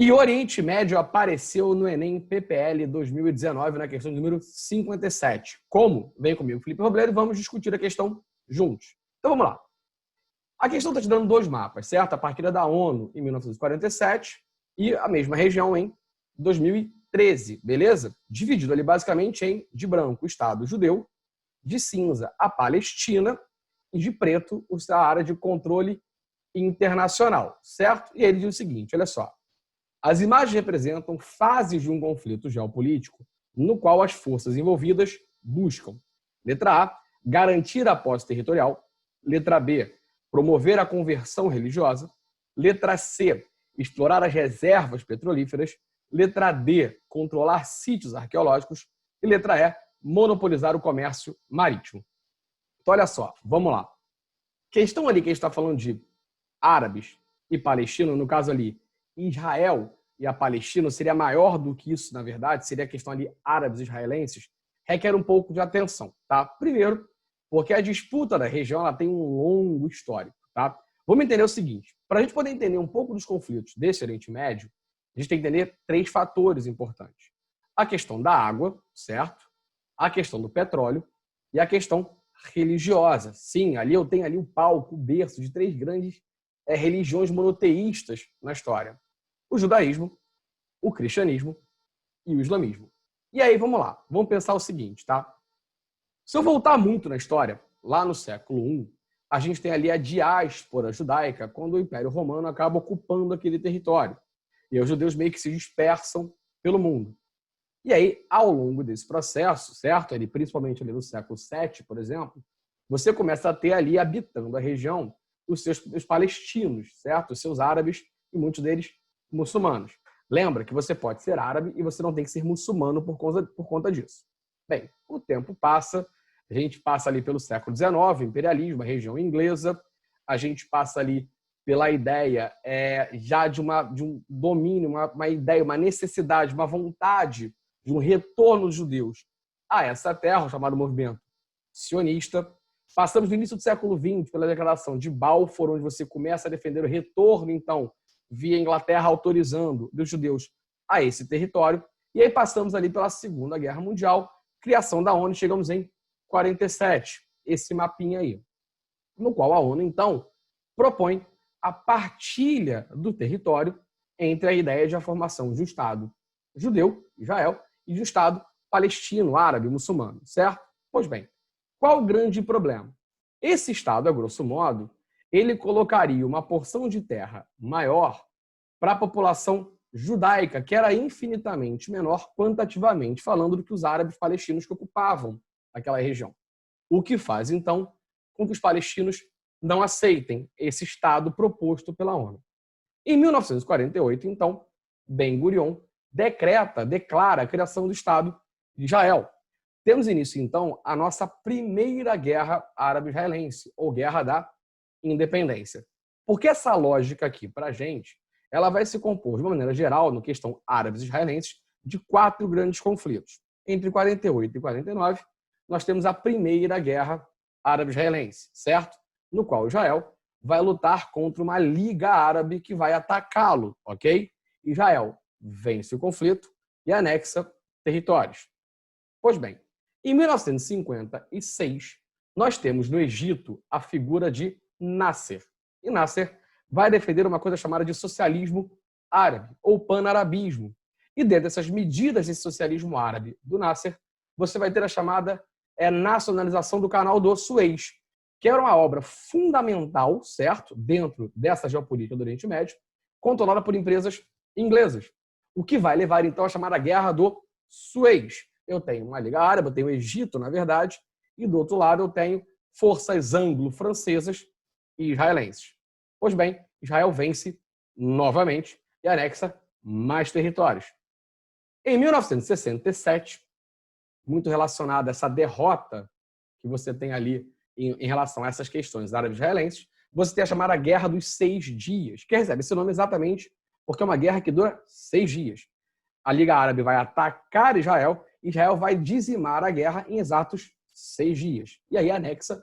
E o Oriente Médio apareceu no Enem PPL 2019, na questão número 57. Como? Vem comigo, Felipe Robledo, e vamos discutir a questão juntos. Então vamos lá. A questão está te dando dois mapas, certo? A partir da ONU em 1947 e a mesma região em 2013, beleza? Dividido ali basicamente em de branco o Estado judeu, de cinza a Palestina e de preto a área de controle internacional, certo? E ele diz o seguinte, olha só. As imagens representam fases de um conflito geopolítico no qual as forças envolvidas buscam, letra A, garantir a posse territorial, letra B, promover a conversão religiosa, letra C, explorar as reservas petrolíferas, letra D, controlar sítios arqueológicos e letra E, monopolizar o comércio marítimo. Então, olha só, vamos lá. Questão ali que a gente está falando de árabes e palestinos, no caso ali, Israel e a Palestina, seria maior do que isso, na verdade, seria a questão ali árabes e israelenses, requer um pouco de atenção, tá? Primeiro, porque a disputa da região ela tem um longo histórico, tá? Vamos entender o seguinte, para a gente poder entender um pouco dos conflitos desse Oriente Médio, a gente tem que entender três fatores importantes. A questão da água, certo? A questão do petróleo e a questão religiosa. Sim, ali eu tenho ali o palco, o berço de três grandes religiões monoteístas na história. O judaísmo, o cristianismo e o islamismo. E aí, vamos lá. Vamos pensar o seguinte, tá? Se eu voltar muito na história, lá no século I, a gente tem ali a diáspora judaica, quando o Império Romano acaba ocupando aquele território. E os judeus meio que se dispersam pelo mundo. E aí, ao longo desse processo, certo? Ali, principalmente ali no século VII, por exemplo, você começa a ter ali, habitando a região, os palestinos, certo? Os seus árabes e muitos deles muçulmanos. Lembra que você pode ser árabe e você não tem que ser muçulmano por conta disso. Bem, o tempo passa, a gente passa ali pelo século XIX, imperialismo, a região inglesa, a gente passa ali pela ideia já de um domínio, uma ideia, uma necessidade, uma vontade de um retorno dos judeus a essa terra, o chamado movimento sionista. Passamos no início do século XX pela declaração de Balfour, onde você começa a defender o retorno, então, via Inglaterra autorizando dos judeus a esse território. E aí passamos ali pela Segunda Guerra Mundial, criação da ONU, chegamos em 47, esse mapinha aí, no qual a ONU, então, propõe a partilha do território entre a ideia de a formação de um Estado judeu, Israel, e de um Estado palestino, árabe, muçulmano, certo? Pois bem, qual o grande problema? Esse Estado, a grosso modo, ele colocaria uma porção de terra maior para a população judaica, que era infinitamente menor, quantitativamente falando, do que os árabes palestinos que ocupavam aquela região. O que faz, então, com que os palestinos não aceitem esse Estado proposto pela ONU. Em 1948, então, Ben-Gurion declara a criação do Estado de Israel. Temos início, então, a nossa primeira guerra árabe-israelense, ou Guerra da Independência. Porque essa lógica aqui, para a gente, ela vai se compor, de uma maneira geral, na questão árabes-israelenses, de 4 grandes conflitos. Entre 48 e 49, nós temos a primeira guerra árabe-israelense, certo? No qual Israel vai lutar contra uma liga árabe que vai atacá-lo, ok? Israel vence o conflito e anexa territórios. Pois bem, em 1956, nós temos no Egito a figura de Nasser. E Nasser vai defender uma coisa chamada de socialismo árabe, ou pan-arabismo. E dentro dessas medidas de socialismo árabe do Nasser, você vai ter a chamada nacionalização do canal do Suez, que era uma obra fundamental, certo, dentro dessa geopolítica do Oriente Médio, controlada por empresas inglesas. O que vai levar, então, à chamada Guerra do Suez. Eu tenho uma Liga Árabe, eu tenho o Egito, na verdade, e do outro lado eu tenho forças anglo-francesas e israelenses. Pois bem, Israel vence novamente e anexa mais territórios. Em 1967, muito relacionada a essa derrota que você tem ali em relação a essas questões árabes-israelenses, você tem a chamada Guerra dos 6 Dias, que recebe esse nome exatamente porque é uma guerra que dura 6 dias. A Liga Árabe vai atacar Israel e Israel vai dizimar a guerra em exatos 6 dias. E aí anexa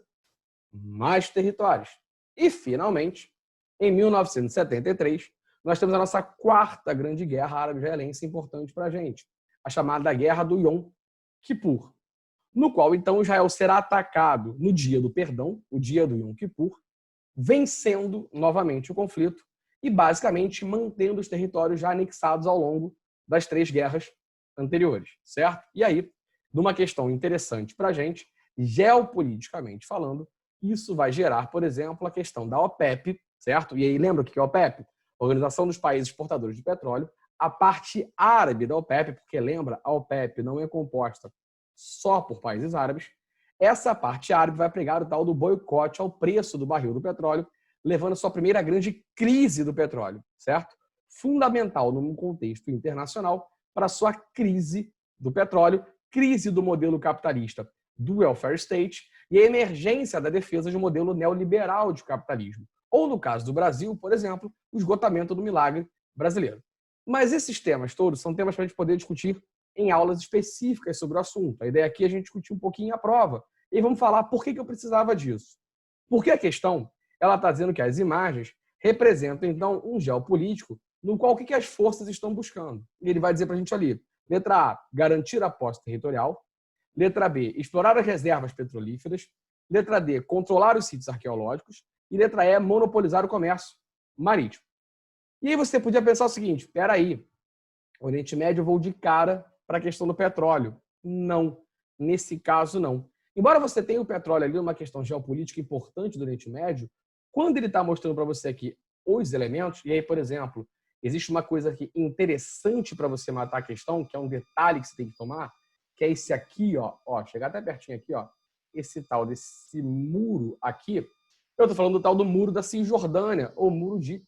mais territórios. E, finalmente, em 1973, nós temos a nossa quarta grande guerra árabe-israelense importante para a gente, a chamada Guerra do Yom Kippur, no qual, então, Israel será atacado no dia do perdão, o dia do Yom Kippur, vencendo novamente o conflito e, basicamente, mantendo os territórios já anexados ao longo das 3 guerras anteriores, certo? E aí, numa questão interessante para a gente, geopoliticamente falando, isso vai gerar, por exemplo, a questão da OPEP, certo? E aí, lembra o que é a OPEP? Organização dos Países Exportadores de Petróleo, a parte árabe da OPEP, porque lembra, a OPEP não é composta só por países árabes, essa parte árabe vai pregar o tal do boicote ao preço do barril do petróleo, levando a sua primeira grande crise do petróleo, certo? Fundamental num contexto internacional para a sua crise do petróleo, crise do modelo capitalista do welfare state e a emergência da defesa de um modelo neoliberal de capitalismo. Ou, no caso do Brasil, por exemplo, o esgotamento do milagre brasileiro. Mas esses temas todos são temas para a gente poder discutir em aulas específicas sobre o assunto. A ideia aqui é a gente discutir um pouquinho a prova. E vamos falar por que eu precisava disso. Porque a questão, ela está dizendo que as imagens representam, então, um geopolítico no qual o que as forças estão buscando. E ele vai dizer para a gente ali, letra A, garantir a posse territorial. Letra B, explorar as reservas petrolíferas. Letra D, controlar os sítios arqueológicos. E letra E, monopolizar o comércio marítimo. E aí você podia pensar o seguinte, espera aí, o Oriente Médio eu vou de cara para a questão do petróleo. Não, nesse caso não. Embora você tenha o petróleo ali uma questão geopolítica importante do Oriente Médio, quando ele está mostrando para você aqui os elementos, e aí, por exemplo, existe uma coisa aqui interessante para você matar a questão, que é um detalhe que você tem que tomar, que é esse aqui, ó, chegar até pertinho aqui, ó, esse tal desse muro aqui, eu estou falando do tal do muro da Cisjordânia, ou muro de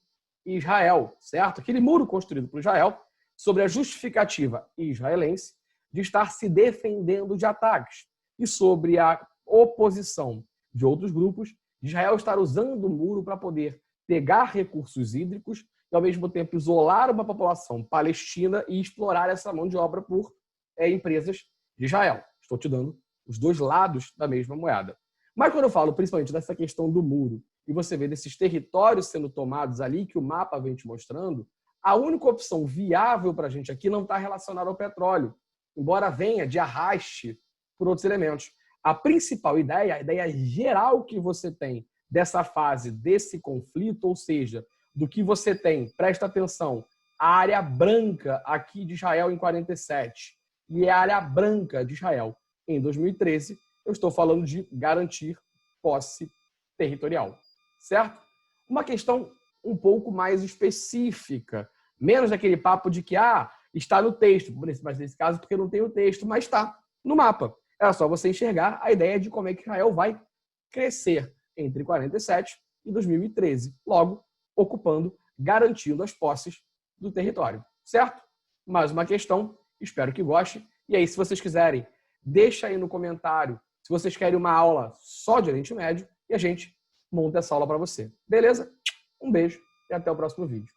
Israel, certo? Aquele muro construído por Israel sobre a justificativa israelense de estar se defendendo de ataques e sobre a oposição de outros grupos de Israel estar usando o muro para poder pegar recursos hídricos e, ao mesmo tempo, isolar uma população palestina e explorar essa mão de obra por empresas de Israel. Estou te dando os dois lados da mesma moeda. Mas quando eu falo principalmente dessa questão do muro e você vê desses territórios sendo tomados ali, que o mapa vem te mostrando, a única opção viável para a gente aqui não está relacionada ao petróleo, embora venha de arraste por outros elementos. A principal ideia, a ideia geral que você tem dessa fase, desse conflito, ou seja, do que você tem, presta atenção, a área branca aqui de Israel em 47 e a área branca de Israel em 2013, eu estou falando de garantir posse territorial, certo? Uma questão um pouco mais específica, menos aquele papo de que está no texto, mas nesse caso porque não tem o texto, mas está no mapa. É só você enxergar a ideia de como é que Israel vai crescer entre 47 e 2013, logo ocupando, garantindo as posses do território, certo? Mais uma questão, espero que goste. E aí, se vocês quiserem, deixa aí no comentário se vocês querem uma aula só de Oriente Médio e a gente monta essa aula para você. Beleza? Um beijo e até o próximo vídeo.